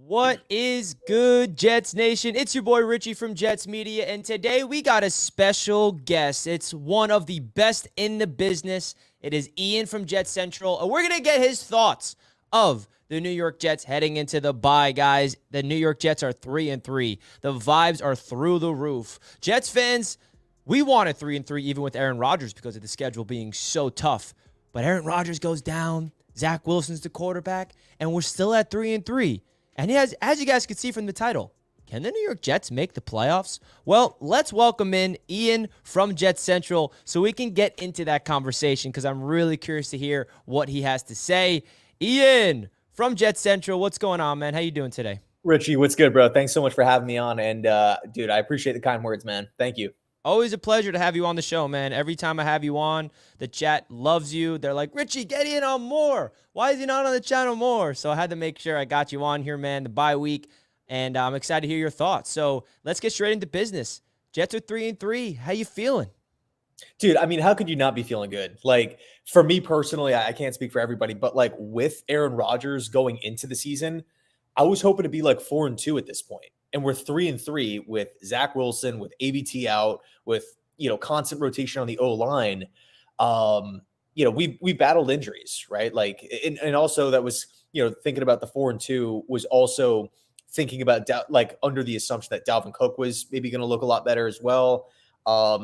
What is good, Jets Nation? It's your boy Richie from Jets Media, and today we got a special guest. It's one of the best in the business. It is Ian from Jets Central, and we're going to get his thoughts of the New York Jets heading into the bye, guys. The New York Jets are 3-3. The vibes are through the roof. Jets fans, we wanted 3-3 even with Aaron Rodgers because of the schedule being so tough. But Aaron Rodgers goes down, Zach Wilson's the quarterback, and we're still at 3-3. And as you guys can see from the title, can the New York Jets make the playoffs? Well, let's welcome in Ian from Jets Central so we can get into that conversation because I'm really curious to hear what he has to say. Ian from Jets Central, what's going on, man? How you doing today? Richie, what's good, bro? Thanks so much for having me on. And, dude, I appreciate the kind words, man. Thank you. Always a pleasure to have you on the show, man. Every time I have you on, the chat loves you. They're like, Richie, get in on more. Why is he not on the channel more? So I had to make sure I got you on here, man, the bye week. And I'm excited to hear your thoughts. So let's get straight into business. Jets are 3-3. How you feeling? Dude, I mean, how could you not be feeling good? Like, for me personally, I can't speak for everybody, but like with Aaron Rodgers going into the season, I was hoping to be like 4-2 at this point. And we're 3-3 with Zach Wilson, with ABT out, with constant rotation on the O line. We battled injuries, right? Like, and also that was thinking about the 4-2 was also thinking about like under the assumption that Dalvin Cook was maybe going to look a lot better as well.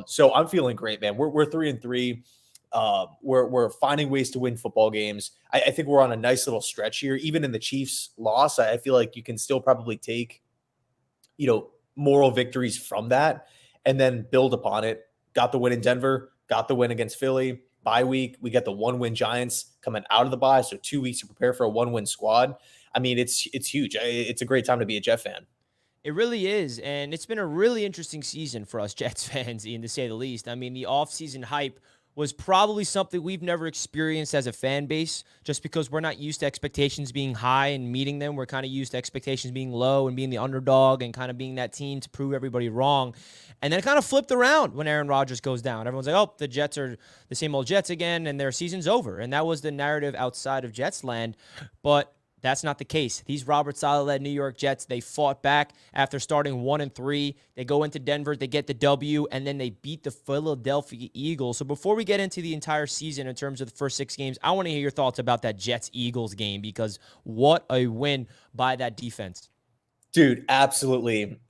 So I'm feeling great, man. We're 3-3. We're finding ways to win football games. I think we're on a nice little stretch here. Even in the Chiefs loss, I feel like you can still probably take moral victories from that and then build upon it. Got the win in Denver, got the win against Philly. Bye week, we got the 1-win Giants coming out of the bye, so 2 weeks to prepare for a 1-win squad. I mean, it's huge. It's a great time to be a Jet fan. It really is, and it's been a really interesting season for us Jets fans, Ian, to say the least. I mean, the offseason hype was probably something we've never experienced as a fan base just because we're not used to expectations being high and meeting them. We're kind of used to expectations being low and being the underdog and kind of being that team to prove everybody wrong. And then it kind of flipped around when Aaron Rodgers goes down. Everyone's like, oh, the Jets are the same old Jets again and their season's over. And that was the narrative outside of Jets land. But that's not the case. These Robert Saleh-led New York Jets, they fought back after starting 1-3. They go into Denver, they get the W, and then they beat the Philadelphia Eagles. So before we get into the entire season in terms of the first 6 games, I want to hear your thoughts about that Jets-Eagles game because what a win by that defense. Dude, absolutely.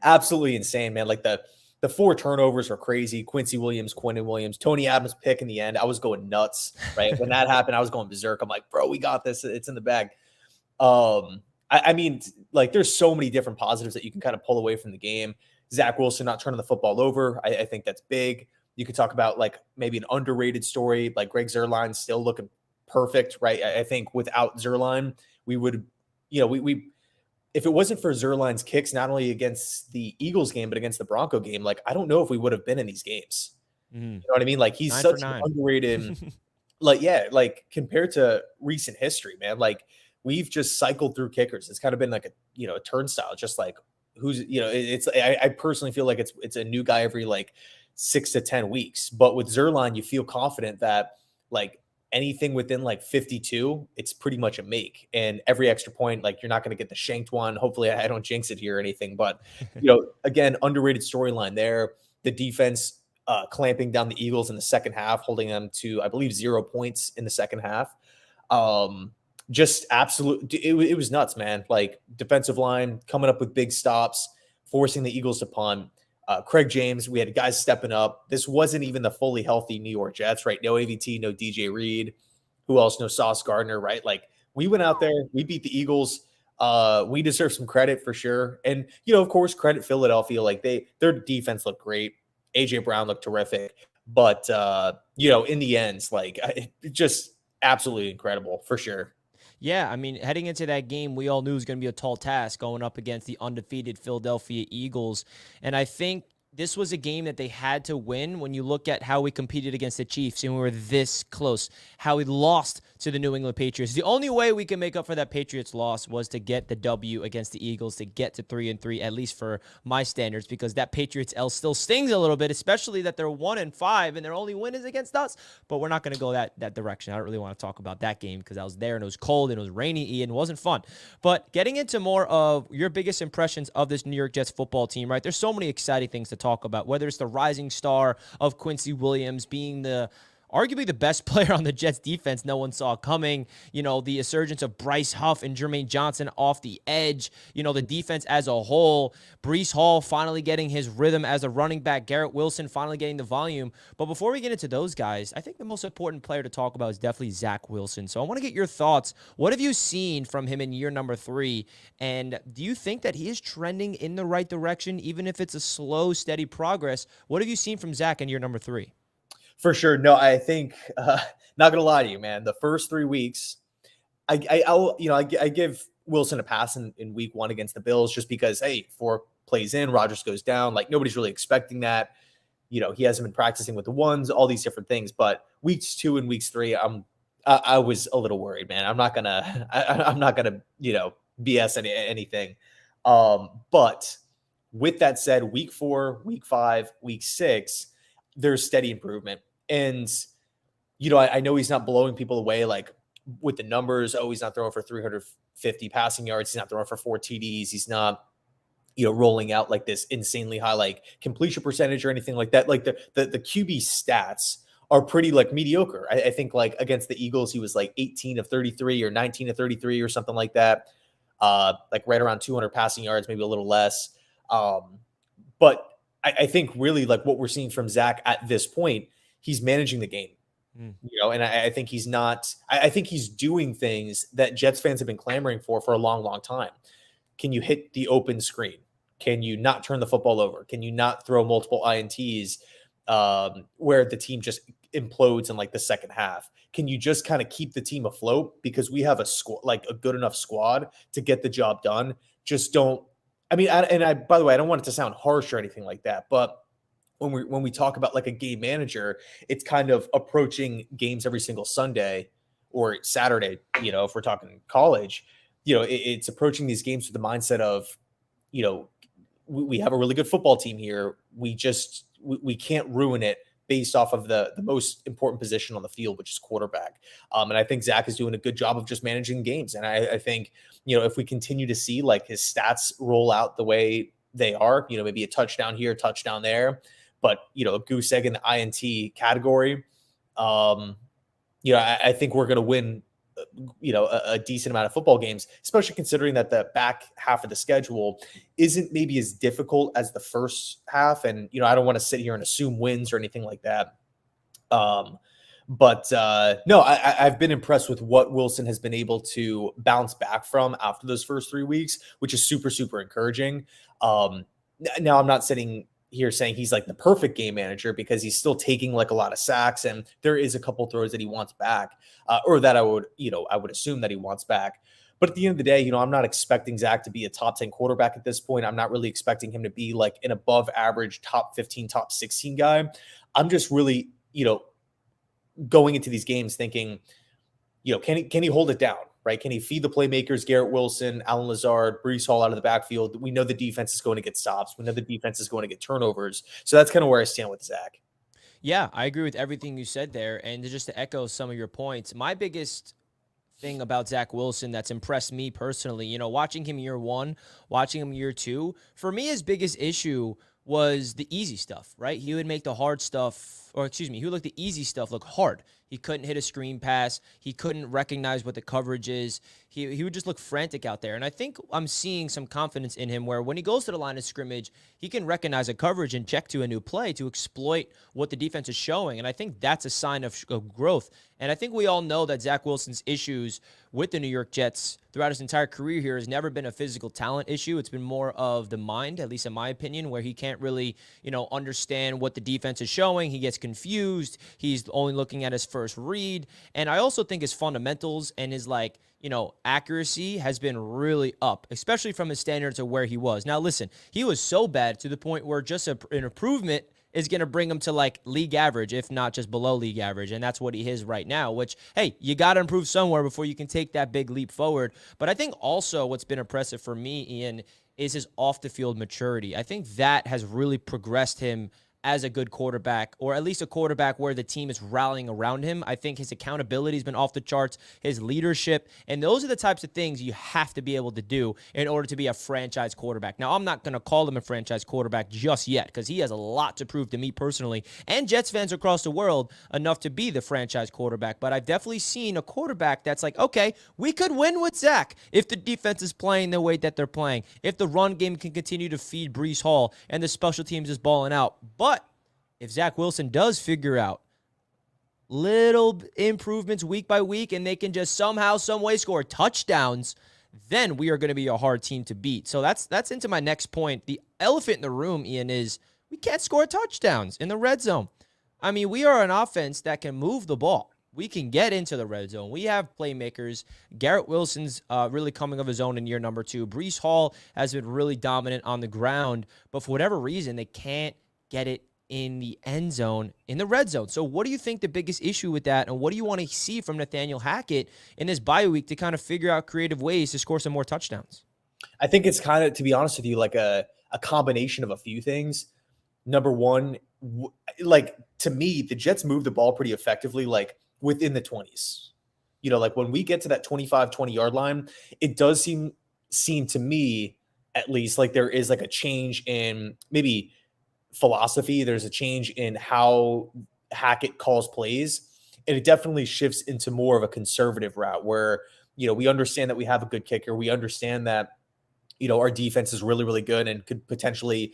Absolutely insane, man. Like the 4 turnovers were crazy. Quincy Williams, Quinnen Williams, Tony Adams pick in the end. I was going nuts, right? When that happened, I was going berserk. I'm like, bro, we got this. It's in the bag. I mean, like there's so many different positives that you can kind of pull away from the game. Zach Wilson not turning the football over. I think that's big. You could talk about like maybe an underrated story, like Greg Zuerlein still looking perfect, right? I think without Zuerlein, we would, if it wasn't for Zuerlein's kicks, not only against the Eagles game, but against the Bronco game, like, I don't know if we would have been in these games. You know what I mean? Like, he's such an underrated, like compared to recent history, man, like we've just cycled through kickers. It's kind of been like a turnstile, just like I personally feel like it's a new guy every like 6 to 10 weeks. But with Zuerlein, you feel confident that like anything within like 52, it's pretty much a make. And every extra point, like you're not going to get the shanked one. Hopefully I don't jinx it here or anything, but again, underrated storyline there. The defense clamping down the Eagles in the second half, holding them to, I believe, 0 points in the second half. Just absolute. It was nuts, man. Like defensive line coming up with big stops, forcing the Eagles to punt. Craig James, we had guys stepping up. This wasn't even the fully healthy New York Jets, right? No AVT, no DJ Reed. Who else? No Sauce Gardner, right? Like we went out there, we beat the Eagles. We deserve some credit for sure. And, of course, credit Philadelphia. Like their defense looked great. AJ Brown looked terrific. But, in the end, like just absolutely incredible for sure. Yeah, I mean, heading into that game, we all knew it was going to be a tall task going up against the undefeated Philadelphia Eagles. And I think this was a game that they had to win when you look at how we competed against the Chiefs and we were this close, how we lost to the New England Patriots. The only way we can make up for that Patriots loss was to get the W against the Eagles, to get to 3-3, at least for my standards, because that Patriots L still stings a little bit, especially that they're 1-5 and their only win is against us. But we're not going to go that direction. I don't really want to talk about that game because I was there and it was cold and it was rainy, Ian. It wasn't fun. But getting into more of your biggest impressions of this New York Jets football team, right? There's so many exciting things to talk about, whether it's the rising star of Quincy Williams being arguably the best player on the Jets defense no one saw coming, the resurgence of Bryce Huff and Jermaine Johnson off the edge, the defense as a whole, Breece Hall finally getting his rhythm as a running back, Garrett Wilson finally getting the volume. But before we get into those guys, I think the most important player to talk about is definitely Zach Wilson. So I want to get your thoughts. What have you seen from him in year number 3? And do you think that he is trending in the right direction, even if it's a slow, steady progress? What have you seen from Zach in year number 3? For sure. No, I think, not going to lie to you, man, the first 3 weeks, I give Wilson a pass in week 1 against the Bills just because, hey, 4 plays in, Rodgers goes down. Like, nobody's really expecting that. He hasn't been practicing with the ones, all these different things. But weeks 2 and weeks 3, I was a little worried, man. I'm not gonna BS anything. But with that said, week 4, week 5, week 6, there's steady improvement. And, I know he's not blowing people away like with the numbers. Oh, he's not throwing for 350 passing yards. He's not throwing for 4 TDs. He's not, rolling out like this insanely high like completion percentage or anything like that. Like the QB stats are pretty like mediocre. I think like against the Eagles, he was like 18 of 33 or 19 of 33 or something like that. Like right around 200 passing yards, maybe a little less. But I think really like what we're seeing from Zach at this point, he's managing the game, and I think he's not, I think he's doing things that Jets fans have been clamoring for a long, long time. Can you hit the open screen? Can you not turn the football over? Can you not throw multiple INTs where the team just implodes in like the second half? Can you just kind of keep the team afloat because we have a squad, like a good enough squad to get the job done? Just don't. I mean, by the way, I don't want it to sound harsh or anything like that, but when we talk about like a game manager, it's kind of approaching games every single Sunday or Saturday, if we're talking college, it's approaching these games with the mindset of, we have a really good football team here. We can't ruin it based off of the most important position on the field, which is quarterback. And I think Zach is doing a good job of just managing games. And I think, if we continue to see like his stats roll out the way they are, maybe a touchdown here, touchdown there, but, a goose egg in the INT category, I think we're going to win, a decent amount of football games, especially considering that the back half of the schedule isn't maybe as difficult as the first half. And, I don't want to sit here and assume wins or anything like that. But no, I've been impressed with what Wilson has been able to bounce back from after those first 3 weeks, which is super, super encouraging. Now I'm not sitting here saying he's like the perfect game manager because he's still taking like a lot of sacks and there is a couple throws that he wants back or that I would assume that he wants back. But at the end of the day, I'm not expecting Zach to be a top 10 quarterback at this point. I'm not really expecting him to be like an above average top 15, top 16 guy. I'm just really, going into these games thinking, can he hold it down, right? Can he feed the playmakers, Garrett Wilson, Allen Lazard, Breece Hall out of the backfield? We know the defense is going to get stops. We know the defense is going to get turnovers. So that's kind of where I stand with Zach. Yeah, I agree with everything you said there. And just to echo some of your points, my biggest thing about Zach Wilson that's impressed me personally, watching him year 1, watching him year 2, for me, his biggest issue was the easy stuff, right? He would make the hard stuff, he would make the easy stuff look hard. He couldn't hit a screen pass. He couldn't recognize what the coverage is. He would just look frantic out there. And I think I'm seeing some confidence in him where when he goes to the line of scrimmage, he can recognize a coverage and check to a new play to exploit what the defense is showing. And I think that's a sign of growth. And I think we all know that Zach Wilson's issues with the New York Jets throughout his entire career here has never been a physical talent issue. It's been more of the mind, at least in my opinion, where he can't really, understand what the defense is showing. He gets confused. He's only looking at his first read. And I also think his fundamentals and his accuracy has been really up, especially from his standards of where he was. Now, listen, he was so bad to the point where just an improvement is going to bring him to league average, if not just below league average. And that's what he is right now, which, hey, you got to improve somewhere before you can take that big leap forward. But I think also what's been impressive for me, Ian, is his off the field maturity. I think that has really progressed him as a good quarterback, or at least a quarterback where the team is rallying around him. I think his accountability has been off the charts, his leadership, and those are the types of things you have to be able to do in order to be a franchise quarterback. Now, I'm not going to call him a franchise quarterback just yet because he has a lot to prove to me personally and Jets fans across the world enough to be the franchise quarterback, but I've definitely seen a quarterback that's like, okay, we could win with Zach if the defense is playing the way that they're playing, if the run game can continue to feed Breece Hall and the special teams is balling out. But if Zach Wilson does figure out little improvements week by week and they can just somehow, some way score touchdowns, then we are going to be a hard team to beat. So that's into my next point. The elephant in the room, Ian, is we can't score touchdowns in the red zone. I mean, we are an offense that can move the ball. We can get into the red zone. We have playmakers. Garrett Wilson's really coming of his own in year number 2. Breece Hall has been really dominant on the ground, but for whatever reason, they can't get it in the end zone, in the red zone. So what do you think the biggest issue with that, and what do you want to see from Nathaniel Hackett in this bye week to kind of figure out creative ways to score some more touchdowns? I think it's kind of, to be honest with you, like a combination of a few things. Number one, to me, the Jets move the ball pretty effectively, within the 20s. When we get to that 25, 20-yard line, it does seem to me, at least, like there is a change in maybe philosophy. There's a change in how Hackett calls plays, and it definitely shifts into more of a conservative route where, we understand that we have a good kicker. We understand that, our defense is really, really good and could potentially,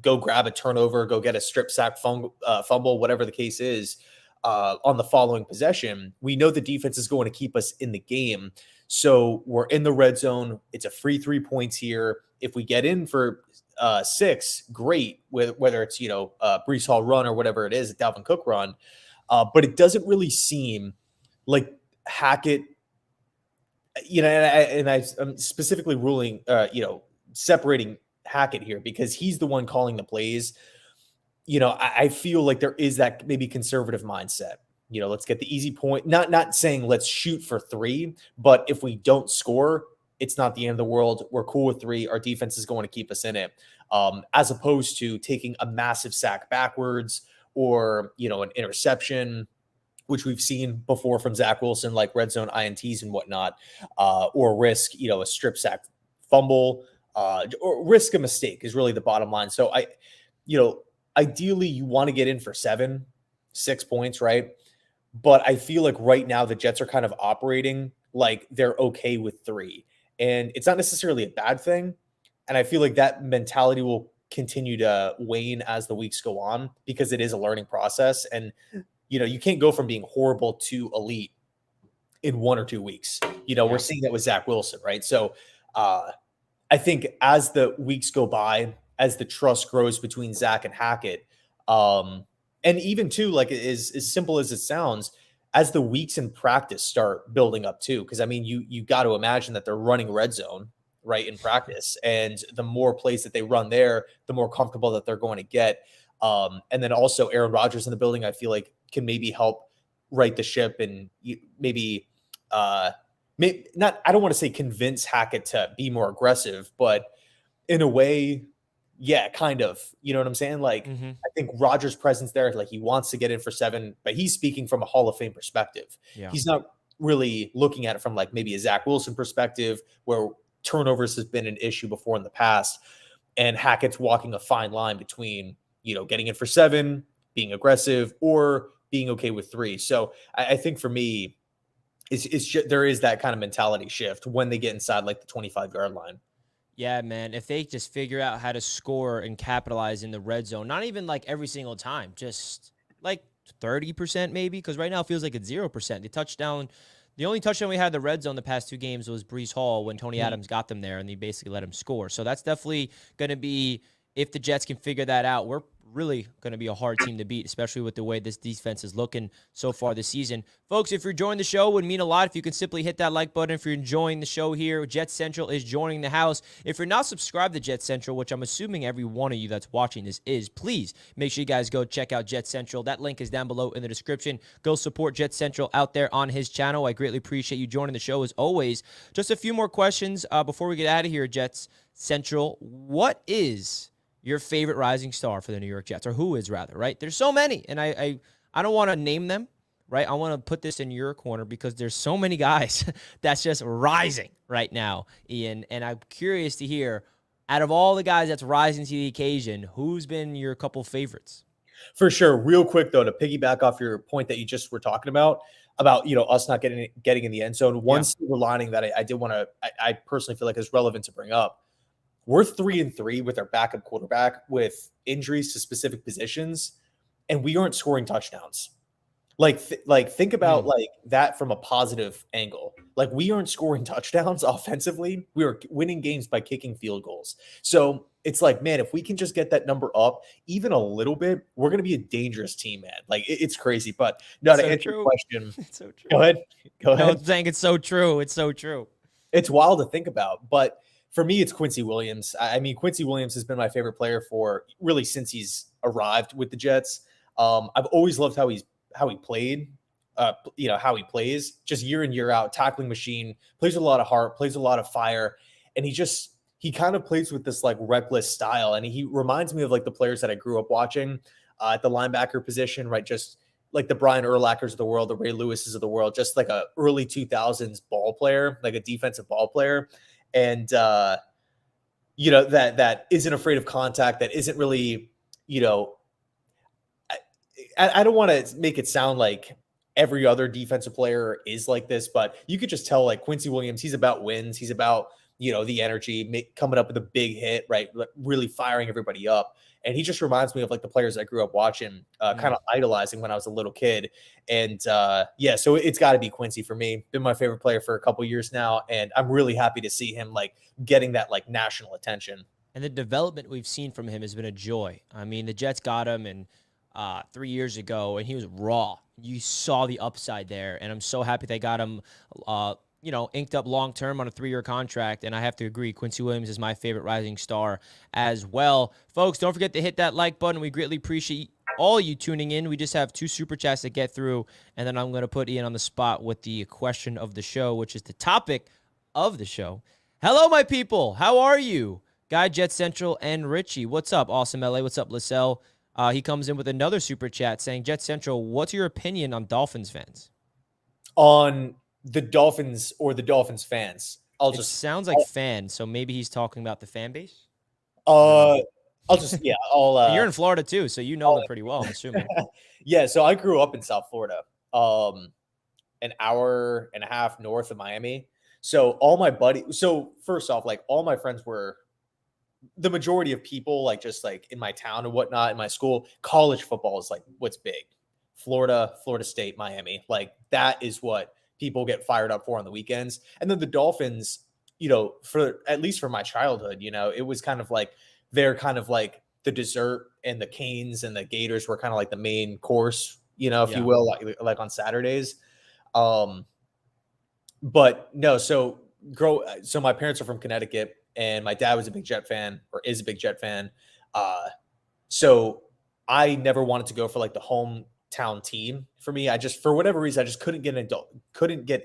go grab a turnover, go get a strip sack, fumble, whatever the case is, on the following possession. We know the defense is going to keep us in the game. So we're in the red zone. It's a free 3 points here. If we get in for 6, great, whether it's, Breece Hall run or whatever it is, a Dalvin Cook run. But it doesn't really seem like Hackett, I'm specifically ruling, separating Hackett here because he's the one calling the plays. I feel like there is that maybe conservative mindset. Let's get the easy point. Not saying let's shoot for 3, but if we don't score, it's not the end of the world. We're cool with 3. Our defense is going to keep us in it. As opposed to taking a massive sack backwards or, an interception, which we've seen before from Zach Wilson, like red zone INTs and whatnot, or risk, a strip sack fumble, or risk a mistake is really the bottom line. So ideally you want to get in for 7, 6 points, right? But I feel like right now the Jets are kind of operating like they're okay with 3. And it's not necessarily a bad thing. And I feel like that mentality will continue to wane as the weeks go on because it is a learning process. And, you can't go from being horrible to elite in 1 or 2 weeks. We're seeing that with Zach Wilson, right? So I think as the weeks go by, as the trust grows between Zach and Hackett, and even too, as simple as it sounds, as the weeks in practice start building up too, because I mean, you got to imagine that they're running red zone, right, in practice, and the more plays that they run there, the more comfortable that they're going to get. And then also Aaron Rodgers in the building, I feel like can maybe help right the ship and maybe not. I don't want to say convince Hackett to be more aggressive, but in a way, yeah, kind of. You know what I'm saying? I think Rodgers' presence there, he wants to get in for 7, but he's speaking from a Hall of Fame perspective. Yeah. He's not really looking at it from maybe a Zach Wilson perspective where turnovers has been an issue before in the past. And Hackett's walking a fine line between, getting in for 7, being aggressive, or being okay with 3. So I think for me, there is that kind of mentality shift when they get inside the 25-yard line. Yeah, man, if they just figure out how to score and capitalize in the red zone, not even every single time, just 30% maybe, because right now it feels like it's 0%. The only touchdown we had in the red zone the past 2 games was Breece Hall when Tony Adams got them there, and they basically let him score. So that's definitely going to be, if the Jets can figure that out, we're really going to be a hard team to beat, especially with the way this defense is looking so far this season. Folks, if you're enjoying the show, it would mean a lot if you can simply hit that like button. If you're enjoying the show here, Jet Central is joining the house. If you're not subscribed to Jet Central, which I'm assuming every one of you that's watching this is, please make sure you guys go check out Jet Central. That link is down below in the description. Go support Jet Central out there on his channel. I greatly appreciate you joining the show as always. Just a few more questions before we get out of here, Jets Central. What is your favorite rising star for the New York Jets, or who is rather, right? There's so many, and I don't want to name them, right? I want to put this in your corner because there's so many guys that's just rising right now, Ian, and I'm curious to hear, out of all the guys that's rising to the occasion, who's been your couple favorites? For sure. Real quick, though, to piggyback off your point that you just were talking about, us not getting in the end zone, one silver lining that I did want to, I personally feel like is relevant to bring up. We're 3-3 with our backup quarterback with injuries to specific positions, and we aren't scoring touchdowns. Think about like that from a positive angle. Like, we aren't scoring touchdowns offensively. We are winning games by kicking field goals. So it's like, man, if we can just get that number up even a little bit, we're going to be a dangerous team, man. Like, it's crazy. But no, to answer your question, It's so true. Go ahead. No, I'm saying it's so true. It's so true. It's wild to think about, but for me, it's Quincy Williams. I mean, Quincy Williams has been my favorite player for really since he's arrived with the Jets. I've always loved how he played, how he plays, just year in, year out, tackling machine, plays with a lot of heart, plays with a lot of fire. And he kind of plays with this like reckless style. And he reminds me of like the players that I grew up watching at the linebacker position, right? Just like the Brian Urlachers of the world, the Ray Lewises of the world, just like a early 2000s ball player, like a defensive ball player. And, that isn't afraid of contact, that isn't really, I don't want to make it sound like every other defensive player is like this, but you could just tell like Quincy Williams, he's about wins. He's about, the energy, coming up with a big hit, right? Really firing everybody up. And he just reminds me of like the players I grew up watching, kind of idolizing when I was a little kid. And so it's got to be Quincy for me. Been my favorite player for a couple years now, and I'm really happy to see him like getting that like national attention. And the development we've seen from him has been a joy. I mean, the Jets got him and 3 years ago, and he was raw. You saw the upside there, and I'm so happy they got him inked up long-term on a 3-year contract, and I have to agree, Quincy Williams is my favorite rising star as well. Folks, don't forget to hit that like button. We greatly appreciate all you tuning in. We just have 2 super chats to get through, and then I'm going to put Ian on the spot with the question of the show, which is the topic of the show. Hello, my people. How are you? Guy, Jet Central, and Richie. What's up, Awesome LA? What's up, LaSalle? He comes in with another super chat saying, Jet Central, what's your opinion on Dolphins fans? On the Dolphins or the Dolphins fans? Sounds like fan, so maybe he's talking about the fan base. You're in Florida too, so you know them pretty well, I'm assuming. Yeah, so I grew up in South Florida, an hour and a half north of Miami. So all my buddies, first off, like all my friends were, the majority of people, like just like in my town and whatnot, in my school, college football is like what's big. Florida State, Miami, like that is what people get fired up for on the weekends. And then the Dolphins, for at least for my childhood, it was kind of like, they're kind of like the dessert, and the Canes and the Gators were kind of like the main course, if you will, like on Saturdays. But no, so my parents are from Connecticut, and my dad was a big Jet fan, or is a big Jet fan. So I never wanted to go for like the hometown team. For me, for whatever reason, I just couldn't get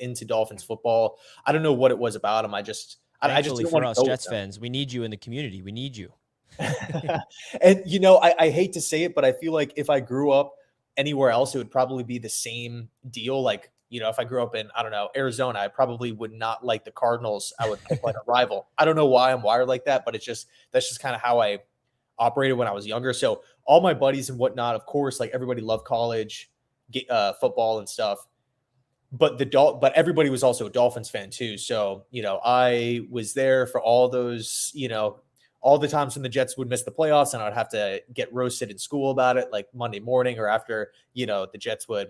into Dolphins football. I don't know what it was about them. I just didn't for want us to Jets fans, we need you in the community. We need you. And I hate to say it, but I feel like if I grew up anywhere else, it would probably be the same deal. Like, if I grew up in, I don't know, Arizona, I probably would not like the Cardinals. I would pick like a rival. I don't know why I'm wired like that, but that's just kind of how I operated when I was younger. So all my buddies and whatnot, of course, like everybody loved college football and stuff, but everybody was also a Dolphins fan too. So, I was there for all those, all the times when the Jets would miss the playoffs, and I'd have to get roasted in school about it, like Monday morning or after, the Jets would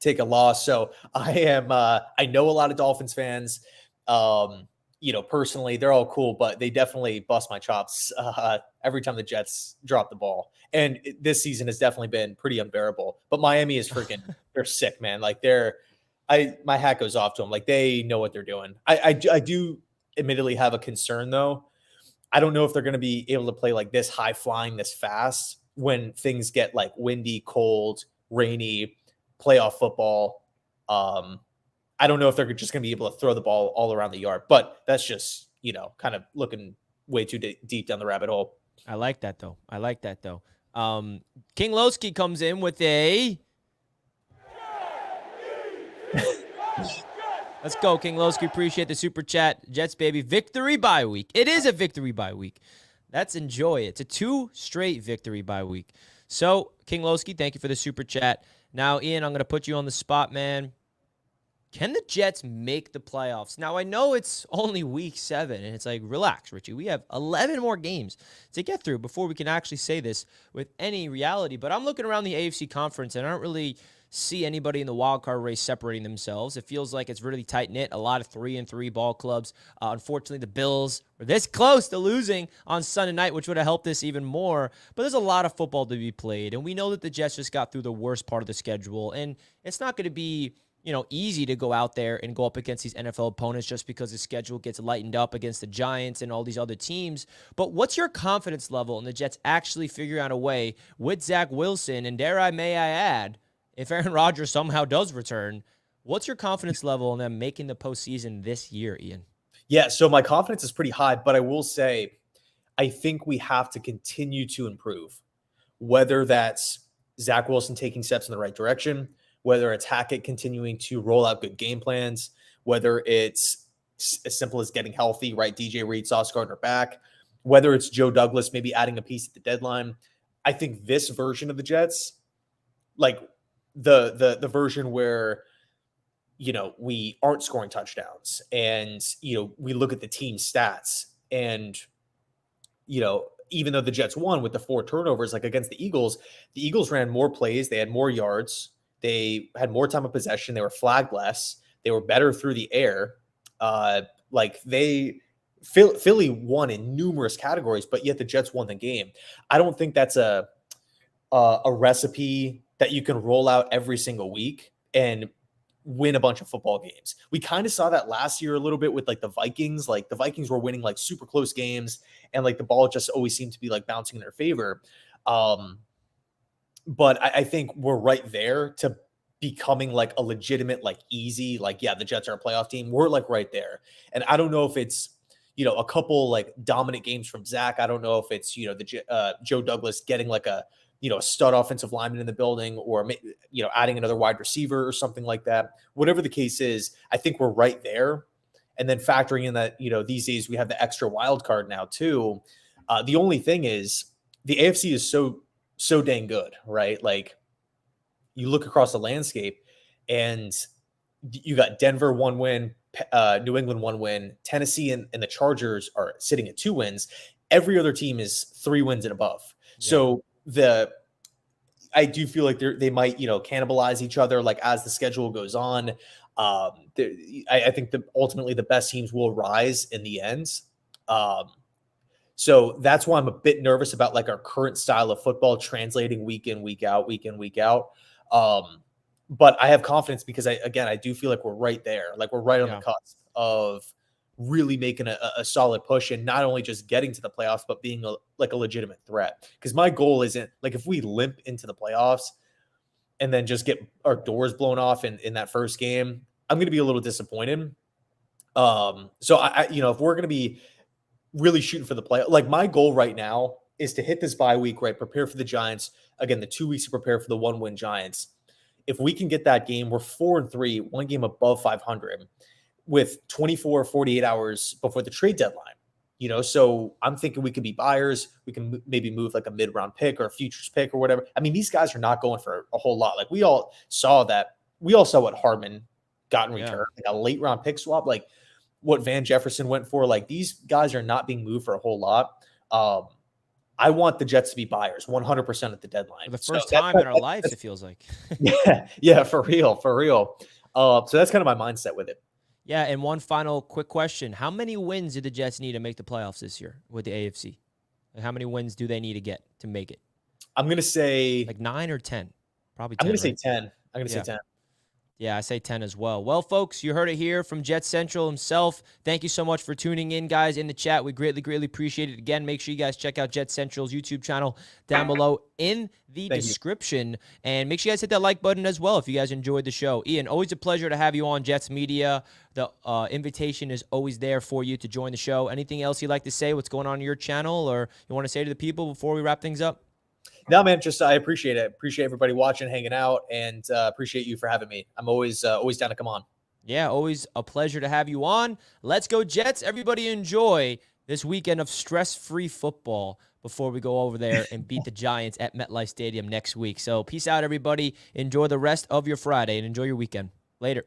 take a loss. So I know a lot of Dolphins fans. personally, they're all cool, but they definitely bust my chops every time the Jets drop the ball. And this season has definitely been pretty unbearable. But Miami is freaking, they're sick, man. Like my hat goes off to them. Like they know what they're doing. I do admittedly have a concern though. I don't know if they're going to be able to play like this high flying, this fast when things get like windy, cold, rainy, playoff football. I don't know if they're just going to be able to throw the ball all around the yard, but that's just, kind of looking way too deep down the rabbit hole. I like that though. King Lowski comes in with a. Let's go, King Lowski. Appreciate the super chat. Jets, baby. Victory bye week. It is a victory bye week. Let's enjoy it. It's a 2 straight victory bye week. So, King Lowski, thank you for the super chat. Now, Ian, I'm going to put you on the spot, man. Can the Jets make the playoffs? Now, I know it's only week 7, and it's like, relax, Richie. We have 11 more games to get through before we can actually say this with any reality. But I'm looking around the AFC conference, and I don't really see anybody in the wild card race separating themselves. It feels like it's really tight-knit. A lot of 3-3 ball clubs. Unfortunately, the Bills were this close to losing on Sunday night, which would have helped this even more. But there's a lot of football to be played, and we know that the Jets just got through the worst part of the schedule, and it's not going to be easy to go out there and go up against these NFL opponents just because the schedule gets lightened up against the Giants and all these other teams. But what's your confidence level in the Jets actually figuring out a way with Zach Wilson, and may I add, if Aaron Rodgers somehow does return, what's your confidence level in them making the postseason this year, Ian? Yeah, so my confidence is pretty high, but I will say I think we have to continue to improve, whether that's Zach Wilson taking steps in the right direction, whether it's Hackett continuing to roll out good game plans, whether it's as simple as getting healthy, right? DJ Reed, Sauce Gardner back, whether it's Joe Douglas maybe adding a piece at the deadline. I think this version of the Jets, like the version where, we aren't scoring touchdowns and, we look at the team stats and, even though the Jets won with the 4 turnovers, like against the Eagles ran more plays. They had more yards. They had more time of possession. They were flagged less. They were better through the air. Philly won in numerous categories, but yet the Jets won the game. I don't think that's a recipe that you can roll out every single week and win a bunch of football games. We kind of saw that last year a little bit with like the Vikings. Like the Vikings were winning like super close games, and like the ball just always seemed to be like bouncing in their favor. But I think we're right there to becoming like a legitimate, like easy, like, yeah, the Jets are a playoff team. We're like right there. And I don't know if it's, a couple like dominant games from Zach. I don't know if it's, Joe Douglas getting like a stud offensive lineman in the building, or, adding another wide receiver or something like that. Whatever the case is, I think we're right there. And then factoring in that, these days we have the extra wild card now too. The only thing is the AFC is so dang good, right? Like you look across the landscape and you got Denver 1 win, New England 1 win, Tennessee and the Chargers are sitting at 2 wins. Every other team is 3 wins and above. Yeah. So I do feel like they might, cannibalize each other, like as the schedule goes on. I think ultimately the best teams will rise in the end. So that's why I'm a bit nervous about like our current style of football translating week in, week out. But I have confidence because I do feel like we're right there. Like we're right on the cusp of really making a solid push, and not only just getting to the playoffs, but being a legitimate threat. Because my goal isn't like if we limp into the playoffs and then just get our doors blown off in that first game, I'm going to be a little disappointed. So if we're going to be really shooting for the play, like my goal right now is to hit this bye week, right? Prepare for the Giants. Again, the 2 weeks to prepare for the 1-win Giants. If we can get that game, we're 4-3, 1 game above 500 with 24, 48 hours before the trade deadline. So I'm thinking we could be buyers. We can maybe move like a mid-round pick or a futures pick or whatever. I mean, these guys are not going for a whole lot. Like we all saw what Hardman got in return, like a late round pick swap, like what Van Jefferson went for. Like these guys are not being moved for a whole lot. I want the Jets to be buyers 100% at the deadline. For the first time in our lives, it feels like. Yeah, for real. So that's kind of my mindset with it. Yeah, and one final quick question. How many wins do the Jets need to make the playoffs this year with the AFC? Like, how many wins do they need to get to make it? I'm gonna say Like 9 or 10? Probably I'm 10, gonna say right? 10. I'm gonna say Yeah. 10. Yeah, I say 10 as well. Well, folks, you heard it here from Jet Central himself. Thank you so much for tuning in, guys, in the chat. We greatly, greatly appreciate it. Again, make sure you guys check out Jet Central's YouTube channel down below in the Thank you. description. And make sure you guys hit that like button as well if you guys enjoyed the show. Ian, always a pleasure to have you on Jets Media. The invitation is always there for you to join the show. Anything else you'd like to say? What's going on your channel or you want to say to the people before we wrap things up? No, man, just I appreciate it. Appreciate everybody watching, hanging out, and appreciate you for having me. I'm always down to come on. Yeah, always a pleasure to have you on. Let's go, Jets. Everybody enjoy this weekend of stress-free football before we go over there and beat the Giants at MetLife Stadium next week. So peace out, everybody. Enjoy the rest of your Friday and enjoy your weekend. Later.